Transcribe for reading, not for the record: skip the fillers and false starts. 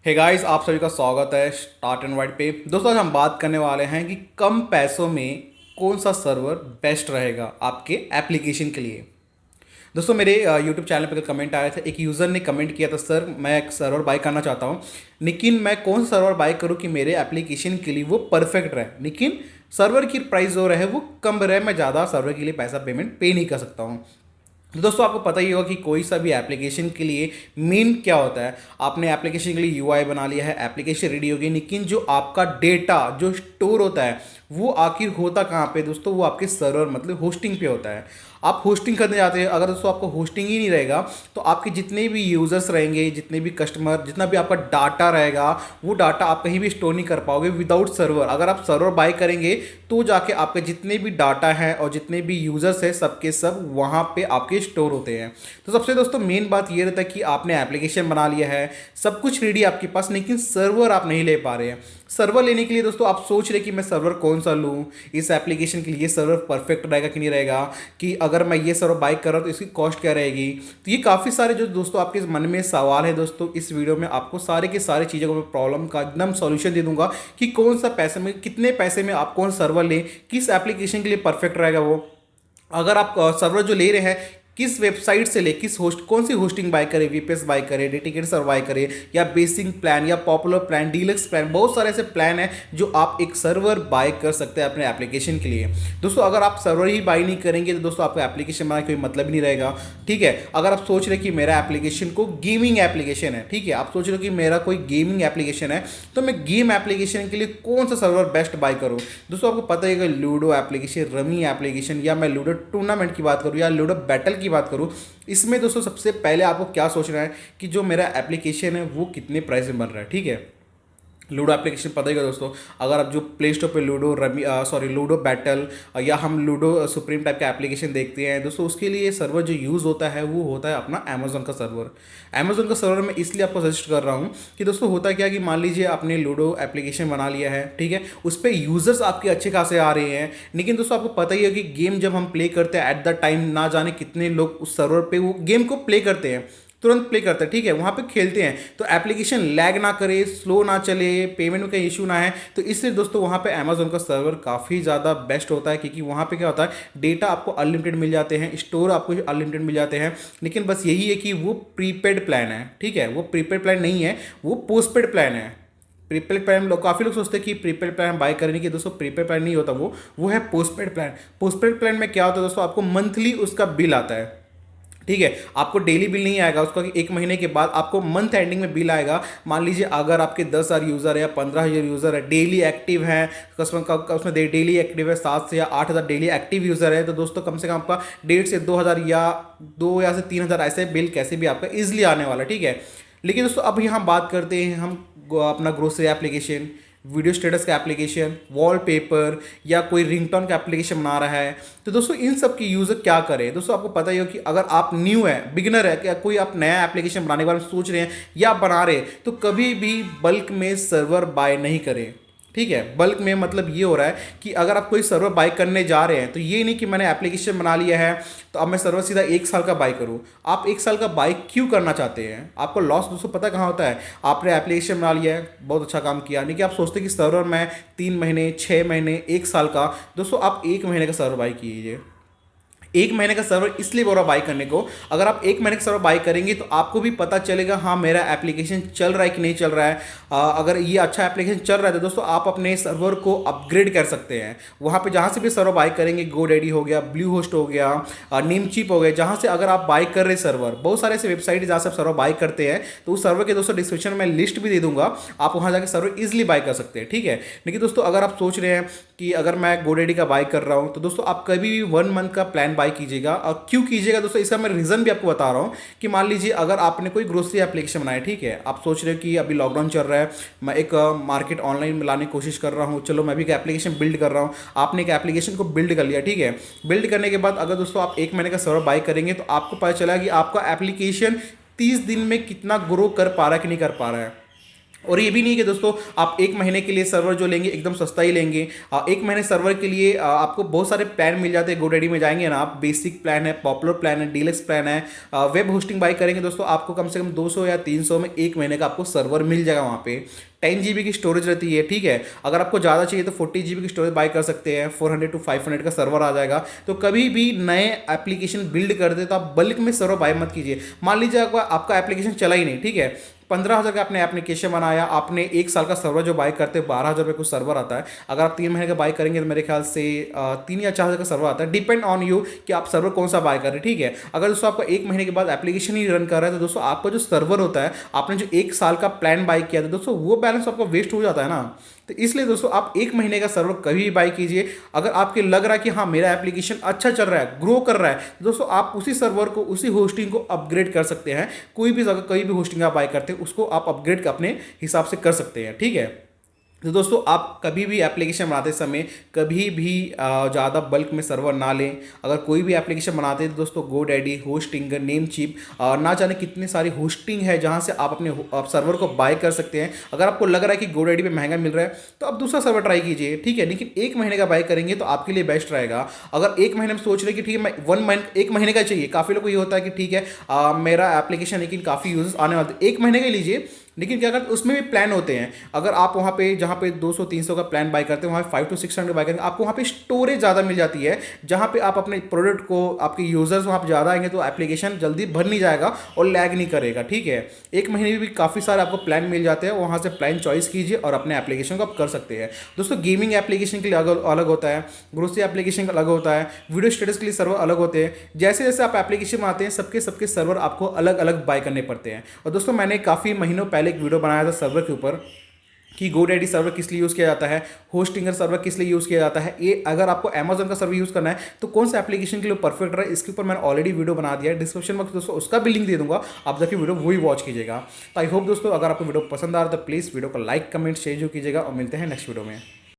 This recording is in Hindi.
हे गाइस, आप सभी का स्वागत है स्टार्ट एंड वाइट पे। दोस्तों, आज हम बात करने वाले हैं कि कम पैसों में कौन सा सर्वर बेस्ट रहेगा आपके एप्लीकेशन के लिए। दोस्तों, मेरे यूट्यूब चैनल पे कमेंट आया था। एक यूज़र ने कमेंट किया था, सर मैं एक सर्वर बाय करना चाहता हूँ, लेकिन मैं कौन सा सर्वर बाय करूँ कि मेरे एप्लीकेशन के लिए वो परफेक्ट रहे, लेकिन सर्वर की प्राइस जो रहे वो कम रहे, मैं ज़्यादा सर्वर के लिए पैसा पेमेंट पे नहीं कर सकता हूँ। तो दोस्तों, आपको पता ही होगा कि कोई सा भी एप्लीकेशन के लिए मेन क्या होता है। आपने एप्लीकेशन के लिए यूआई बना लिया है, एप्लीकेशन रेडी हो गई, लेकिन जो आपका डेटा जो स्टोर होता है वो आखिर होता कहाँ पे दोस्तों? वो आपके सर्वर मतलब होस्टिंग पे होता है। आप होस्टिंग करने जाते हैं, अगर दोस्तों आपको होस्टिंग ही नहीं रहेगा तो आपके जितने भी यूजर्स रहेंगे, जितने भी कस्टमर, जितना भी आपका डाटा रहेगा, वो डाटा आप कहीं भी स्टोर नहीं कर पाओगे विदाउट सर्वर। अगर आप सर्वर बाय करेंगे तो जाके आपके जितने भी डाटा हैं और जितने भी यूजर्स हैं सबके सब वहाँ पे आपके स्टोर होते हैं। तो सबसे दोस्तों मेन बात ये रहता है कि आपने एप्लीकेशन बना लिया है, सब कुछ रेडी आपके पास, लेकिन सर्वर आप नहीं ले पा रहे हैं। सर्वर लेने के लिए दोस्तों आप सोच रहे कि मैं सर्वर कौन सा लूँ, इस एप्लीकेशन के लिए ये सर्वर परफेक्ट रहेगा कि नहीं रहेगा, कि अगर मैं ये सर्वर बाय कर रहा हूँ तो इसकी कॉस्ट क्या रहेगी। तो ये काफ़ी सारे जो दोस्तों आपके मन में सवाल है, दोस्तों इस वीडियो में आपको सारे के सारे चीज़ों को मैं प्रॉब्लम का एकदम सॉल्यूशन दे दूंगा कि कौन सा पैसे में, कितने पैसे में आप कौन सर्वर लें, किस एप्लीकेशन के लिए परफेक्ट रहेगा वो। अगर आप सर्वर जो ले रहे हैं किस वेबसाइट से ले, किस होस्ट, कौन सी होस्टिंग बाय करें, वीपीएस बाय करें, डेडिकेटेड सर्वर बाय करें, या बेसिक प्लान, या पॉपुलर प्लान, डीलक्स प्लान, बहुत सारे ऐसे प्लान हैं जो आप एक सर्वर बाय कर सकते हैं अपने एप्लीकेशन के लिए। दोस्तों, अगर आप सर्वर ही बाय नहीं करेंगे तो दोस्तों आपका एप्लीकेशन बनाने कोई मतलब नहीं रहेगा। ठीक है, अगर आप सोच रहे कि मेरा एप्लीकेशन को गेमिंग एप्लीकेशन है, ठीक है, आप सोच रहे हो कि मेरा कोई गेमिंग एप्लीकेशन है, तो मैं गेम एप्लीकेशन के लिए कौन सा सर्वर बेस्ट बाय करूँ। दोस्तों, आपको पता है कि लूडो एप्लीकेशन, रमी एप्लीकेशन, या मैं लूडो टूर्नामेंट की बात करूँ या लूडो बैटल की बात करूँ, इसमें दोस्तों सबसे पहले आपको क्या सोचना है कि जो मेरा एप्लीकेशन है वो कितने प्राइस में बन रहा है। ठीक है, लूडो एप्लीकेशन पता ही है दोस्तों। अगर आप जो प्ले स्टोर पे लूडो रमी लूडो बैटल या हम लूडो सुप्रीम टाइप का एप्लीकेशन देखते हैं दोस्तों, उसके लिए सर्वर जो यूज़ होता है वो होता है अपना अमेजोन का सर्वर। अमेजोन का सर्वर मैं इसलिए आपको सजेस्ट कर रहा हूँ कि दोस्तों होता क्या कि मान लीजिए आपने लूडो एप्लीकेशन बना लिया है, ठीक है, उस पर यूज़र्स आपके अच्छे खासे आ रहे हैं, लेकिन दोस्तों आपको पता ही है कि गेम जब हम प्ले करते हैं एट द टाइम ना जाने कितने लोग उस सर्वर पर वो गेम को प्ले करते हैं, तुरंत प्ले करते हैं, ठीक है, वहाँ पे खेलते हैं, तो एप्लीकेशन लैग ना करे, स्लो ना चले, पेमेंट में कहीं इशू ना है। तो इसलिए दोस्तों वहाँ पे अमेजोन का सर्वर काफ़ी ज़्यादा बेस्ट होता है, क्योंकि वहाँ पे क्या होता है, डेटा आपको अनलिमिटेड मिल जाते हैं, स्टोर आपको अनलिमिटेड मिल जाते हैं, लेकिन बस यही है कि वो प्रीपेड प्लान है। ठीक है, वो प्रीपेड प्लान नहीं है, वो पोस्टपेड प्लान है। प्रीपेड प्लान लोग, काफ़ी लोग सोचते हैं कि प्रीपेड प्लान बाय करने की, दोस्तों प्रीपेड प्लान नहीं होता, वो है पोस्टपेड प्लान। पोस्टपेड प्लान में क्या होता है दोस्तों, आपको मंथली उसका बिल आता है। ठीक है, आपको डेली बिल नहीं आएगा उसका, कि एक महीने के बाद आपको मंथ एंडिंग में बिल आएगा। मान लीजिए अगर आपके 10,000 यूज़र है या 15,000 यूज़र है, डेली एक्टिव हैं, कस्टमर का उसमें डेली एक्टिव है 7 से या 8,000 डेली एक्टिव यूज़र है, तो दोस्तों कम से कम आपका 1,500 से 2,000 या 2 या से 3,000 ऐसे बिल कैसे भी आपका ईजिली आने वाला है। ठीक है, लेकिन दोस्तों अब यहाँ बात करते हैं हम अपना ग्रोसरी एप्लीकेशन, वीडियो स्टेटस का एप्लीकेशन, वॉलपेपर, या कोई रिंगटोन का एप्लीकेशन बना रहा है। तो दोस्तों इन सब की यूज़र क्या करें। दोस्तों आपको पता ही हो कि अगर आप न्यू है, बिगिनर है, क्या कोई आप नया एप्लीकेशन बनाने के बारे में सोच रहे हैं या बना रहे हैं, तो कभी भी बल्क में सर्वर बाय नहीं करें। ठीक है, बल्क में मतलब ये हो रहा है कि अगर आप कोई सर्वर बाय करने जा रहे हैं तो ये नहीं कि मैंने एप्लीकेशन बना लिया है तो अब मैं सर्वर सीधा 1 साल का बाय करूं। आप 1 साल का बाय क्यों करना चाहते हैं? आपको लॉस दोस्तों पता कहाँ होता है, आपने एप्लीकेशन बना लिया है, बहुत अच्छा काम किया, नहीं कि आप सोचते कि सर्वर मैं 3 महीने, 6 महीने, 1 साल का। दोस्तों आप 1 महीने का सर्वर बाय कीजिए। 1 महीने का सर्वर इसलिए बोल रहा बाई करने को, अगर आप 1 महीने का सर्वर बाई करेंगे तो आपको भी पता चलेगा हाँ मेरा एप्लीकेशन चल रहा है कि नहीं चल रहा है। अगर ये अच्छा एप्लीकेशन चल रहा है तो दोस्तों आप अपने सर्वर को अपग्रेड कर सकते हैं। वहाँ पे जहाँ से भी सर्वर बाई करेंगे, गोडैडी हो गया, ब्लू होस्ट हो गया, नेमचीप हो गया, जहाँ से अगर आप बाई कर रहे सर्वर, बहुत सारे ऐसे वेबसाइट जहाँ से आप सर्वर बाई करते हैं, तो उस सर्वर के दोस्तों डिस्क्रिप्शन में लिस्ट भी दे दूंगा, आप वहाँ जाकर सर्वर ईजिली बाई कर सकते हैं। ठीक है, लेकिन दोस्तों अगर आप सोच रहे हैं कि अगर मैं गोडैडी का बाई कर रहा हूँ तो दोस्तों आप कभी भी 1 मंथ का प्लान बाई कीजिएगा। और क्यों कीजिएगा दोस्तों, इसका मैं रीज़न भी आपको बता रहा हूँ कि मान लीजिए अगर आपने कोई ग्रोसरी एप्लीकेशन बनाया, ठीक है, आप सोच रहे हो कि अभी लॉकडाउन चल रहा है, मैं एक मार्केट ऑनलाइन में लाने की कोशिश कर रहा हूँ, चलो मैं भी एक एप्लीकेशन बिल्ड कर रहा हूँ। आपने एक एप्लीकेशन को बिल्ड कर लिया, ठीक है, बिल्ड करने के बाद अगर दोस्तों आप 1 महीने का सर्वर बाई करेंगे तो आपको पता चला कि आपका एप्लीकेशन 30 दिन में कितना ग्रो कर पा रहा है कि नहीं कर पा रहा है। और ये भी नहीं है कि दोस्तों आप एक महीने के लिए सर्वर जो लेंगे एकदम सस्ता ही लेंगे। एक महीने सर्वर के लिए आपको बहुत सारे प्लान मिल जाते हैं। गोडैडी में जाएंगे ना आप, बेसिक प्लान है, पॉपुलर प्लान है, डीलक्स प्लान है। वेब होस्टिंग बाई करेंगे दोस्तों, आपको कम से कम 200 या 300 में एक महीने का आपको सर्वर मिल जाएगा वहाँ पे। 10 GB की स्टोरेज रहती है, ठीक है। अगर आपको ज़्यादा चाहिए तो 40 GB की स्टोरेज बाय कर सकते हैं, 400 to 500 का सर्वर आ जाएगा। तो कभी भी नए एप्लीकेशन बिल्ड करते तो आप बल्क में सर्वर बाय मत कीजिए। मान लीजिए आपका एप्लीकेशन चला ही नहीं, ठीक है, 15,000 का आपने एप्लीकेशन बनाया, आपने एक साल का सर्वर जो बाय करते हैं 12,000 रुपये कुछ सर्वर आता है। अगर आप 3 महीने का बाय करेंगे तो मेरे ख्याल से 3 या 4 हज़ार का सर्वर आता है, डिपेंड ऑन यू कि आप सर्वर कौन सा बाय कर रहे हैं, ठीक है। अगर दोस्तों आपका एक महीने के बाद एप्लीकेशन ही रन कर रहा है तो दोस्तों आपका जो सर्वर होता है, आपने जो एक साल का प्लान बाय किया था दोस्तों, वो बैलेंस आपका वेस्ट हो जाता है ना। तो इसलिए दोस्तों आप एक महीने का सर्वर कभी भी बाय कीजिए। अगर आपके लग रहा है कि हाँ मेरा एप्लीकेशन अच्छा चल रहा है, ग्रो कर रहा है, तो दोस्तों आप उसी सर्वर को, उसी होस्टिंग को अपग्रेड कर सकते हैं। कोई भी जगह कोई भी होस्टिंग आप बाय करते हैं उसको आप अपग्रेड अपने हिसाब से कर सकते हैं, ठीक है। तो दोस्तों आप कभी भी एप्लीकेशन बनाते समय कभी भी ज़्यादा बल्क में सर्वर ना लें। अगर कोई भी एप्लीकेशन बनाते हैं तो दोस्तों गोडैडी, होस्टिंगर, नेमचीप, ना जाने कितनी सारी होस्टिंग है जहां से आप अपने आप सर्वर को बाय कर सकते हैं। अगर आपको लग रहा है कि गोडैडी पे महंगा मिल रहा है तो आप दूसरा सर्वर ट्राई कीजिए, ठीक है, लेकिन एक महीने का बाय करेंगे तो आपके लिए बेस्ट रहेगा। अगर एक महीने में सोच रहे कि ठीक है मैं 1 मंथ, एक महीने का चाहिए, काफ़ी लोग को ये होता है कि ठीक है मेरा एप्लीकेशन लेकिन काफ़ी यूजर्स आने वाले, एक महीने का ही लीजिए। लेकिन क्या करते हैं उसमें भी प्लान होते हैं। अगर आप वहाँ पे जहाँ पे 200-300 का प्लान बाय करते हैं, वहाँ 500 to 600 बाय करेंगे, आपको वहाँ पे स्टोरेज ज़्यादा मिल जाती है, जहाँ पे आप अपने प्रोडक्ट को, आपके यूजर्स वहाँ पे ज़्यादा आएंगे तो एप्लीकेशन जल्दी भर नहीं जाएगा और लैग नहीं करेगा, ठीक है। एक महीने में भी काफ़ी सारे आपको प्लान मिल जाते हैं, वहाँ से प्लान चॉइस कीजिए और अपने एप्लीकेशन को आप कर सकते हैं। दोस्तों गेमिंग एप्लीकेशन के लिए अलग होता है, ग्रोसरी एप्लीकेशन का अलग होता है, वीडियो स्टेटस के लिए सर्वर अलग होते हैं। जैसे जैसे आप एप्लीकेशन आते हैं सबके सबके सर्वर आपको अलग अलग बाय करने पड़ते हैं। और दोस्तों मैंने काफ़ी महीनों पहले एक वीडियो बनाया था सर्वर के ऊपर कि गोडैडी सर्वर किस लिए यूज़ किया जाता है, होस्टिंगर सर्वर किस लिए यूज़ किया जाता है। ये अगर आपको अमेजन का सर्वर यूज़ करना है तो कौन सा एप्लीकेशन के लिए परफेक्ट रहा है, इसके ऊपर मैंने ऑलरेडी वीडियो बना दिया है। डिस्क्रिप्शन में दोस्तों उसका भी लिंक दे दूंगा, आप जाके वीडियो वही वॉच कीजिएगा। तो आई होप दोस्तों अगर आपको वीडियो पसंद आ रहा है तो प्लीज़ वीडियो को लाइक, कमेंट, शेयर जो कीजिएगा और मिलते हैं नेक्स्ट वीडियो में।